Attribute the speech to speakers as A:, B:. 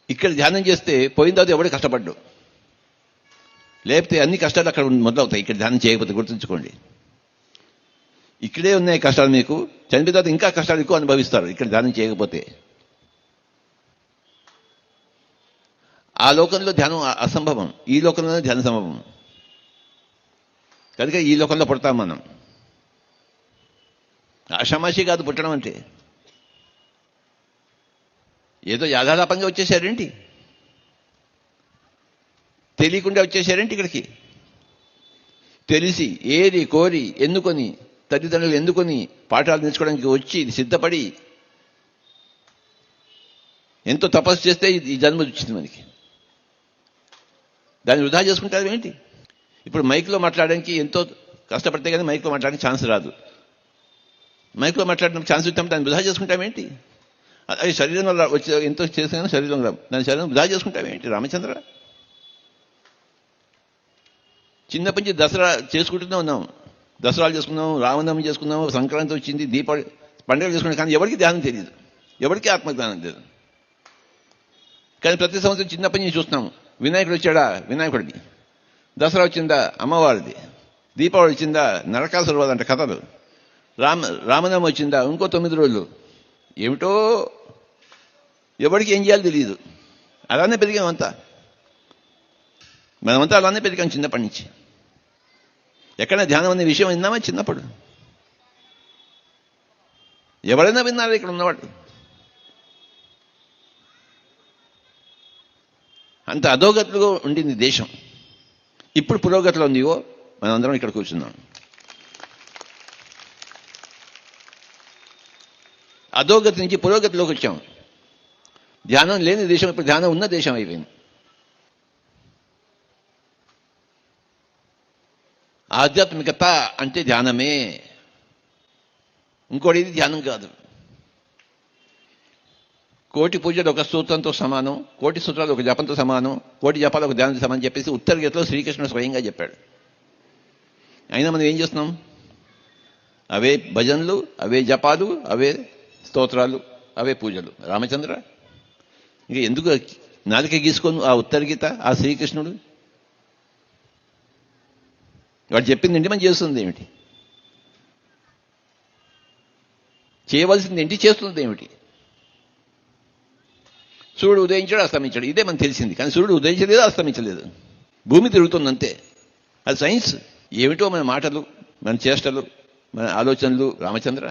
A: ఇక్కడ ధ్యానం చేస్తే పోయిన తర్వాత ఎవడు కష్టపడ్డు, లేకపోతే అన్ని కష్టాలు అక్కడ మొదలవుతాయి. ఇక్కడ ధ్యానం చేయకపోతే గుర్తుంచుకోండి. ఇక్కడే ఉన్నాయి కష్టాలు, మీకు చనిపోయిన తర్వాత ఇంకా కష్టాలు ఎక్కువ అనుభవిస్తారు ఇక్కడ ధ్యానం చేయకపోతే. ఆ లోకంలో ధ్యానం అసంభవం, ఈ లోకంలోనే ధ్యాన సంభవం. కనుక ఈ లోకంలో పుడతాం మనం. ఆషామాషి కాదు పుట్టడం అంటే. ఏదో యాదాలాపంగా వచ్చేసారేంటి, తెలియకుండా వచ్చేసారేంటి ఇక్కడికి. తెలిసి ఏది కోరి ఎన్నుకొని తల్లిదండ్రులు ఎన్నుకొని పాఠాలు నేర్చుకోవడానికి వచ్చి సిద్ధపడి ఎంతో తపస్సు చేస్తే ఈ జన్మ వచ్చింది మనకి. దాన్ని వృధా చేసుకుంటారు ఏంటి? ఇప్పుడు మైక్లో మాట్లాడడానికి ఎంతో కష్టపడితే కానీ మైక్లో మాట్లాడడానికి ఛాన్స్ రాదు. మైక్లో మాట్లాడడానికి ఛాన్స్ ఇస్తాం, దాన్ని వృధా చేసుకుంటామేంటి? అది శరీరంలో వచ్చే ఎంతో చేసినా కానీ శరీరంలో దాని శరీరం వృధా చేసుకుంటామేంటి? రామచంద్ర, చిన్నప్పటి నుంచి దసరా చేసుకుంటూనే ఉన్నాం, దసరాలు చేసుకున్నాం, రామనవమి చేసుకున్నాం, సంక్రాంతి వచ్చింది, దీపావళి పండుగలు చేసుకున్నాం. కానీ ఎవరికి ధ్యానం తెలియదు, ఎవరికి ఆత్మజ్ఞానం లేదు. కానీ ప్రతి సంవత్సరం చిన్నప్పటి నుంచి చూస్తున్నాం. వినాయకుడు వచ్చాడా, వినాయకుడిది. దసరా వచ్చిందా, అమ్మవారిది. దీపావళి వచ్చిందా, నరకాసుర వధ అంటే కథలు. రామనవమి వచ్చిందా, ఇంకో 9 రోజులు. ఏమిటో ఎవరికి ఏం చేయాలో తెలియదు. అలానే పెరిగామంతా, మనమంతా అలానే పెరిగాం చిన్నప్పటి నుంచి. ఎక్కడైనా ధ్యానం అనే విషయం విన్నామా చిన్నప్పుడు? ఎవరైనా విన్నారా ఇక్కడ ఉన్నవాళ్ళు? అంత అధోగతిలో ఉండింది దేశం. ఇప్పుడు పురోగతిలో ఉందివో మనందరం ఇక్కడ కూర్చున్నాం. అధోగతి నుంచి పురోగతిలోకి వచ్చాం. ధ్యానం లేని దేశం ఇప్పుడు ధ్యానం ఉన్న దేశం అయిపోయింది. ఆధ్యాత్మికత అంటే ధ్యానమే, ఇంకోటి ఇది ధ్యానం కాదు. కోటి పూజలు ఒక సూత్రంతో సమానం, కోటి సూత్రాలు ఒక జపంతో సమానం, కోటి జపాలు ఒక ధ్యానంతో సమానం చెప్పేసి ఉత్తర గీతలో శ్రీకృష్ణుడు స్వయంగా చెప్పాడు. అయినా మనం ఏం చేస్తున్నాం? అవే భజనలు, అవే జపాలు, అవే స్తోత్రాలు, అవే పూజలు. రామచంద్ర, ఇంకా ఎందుకు నాలుక గీసుకోను ఆ ఉత్తర గీత, ఆ శ్రీకృష్ణుడు? వాడు చెప్పింది ఏంటి, మనం చేస్తుంది ఏమిటి? చేయవలసింది ఏంటి, చేస్తున్నది ఏమిటి? సూర్యుడు ఉదయించాడు, అస్తమించాడు, ఇదే మనకు తెలిసింది. కానీ సూర్యుడు ఉదయించలేదు, అస్తమించలేదు, భూమి తిరుగుతుంది అంతే. అది సైన్స్. ఏమిటో మన మాటలు, మన చేష్టలు, మన ఆలోచనలు. రామచంద్ర,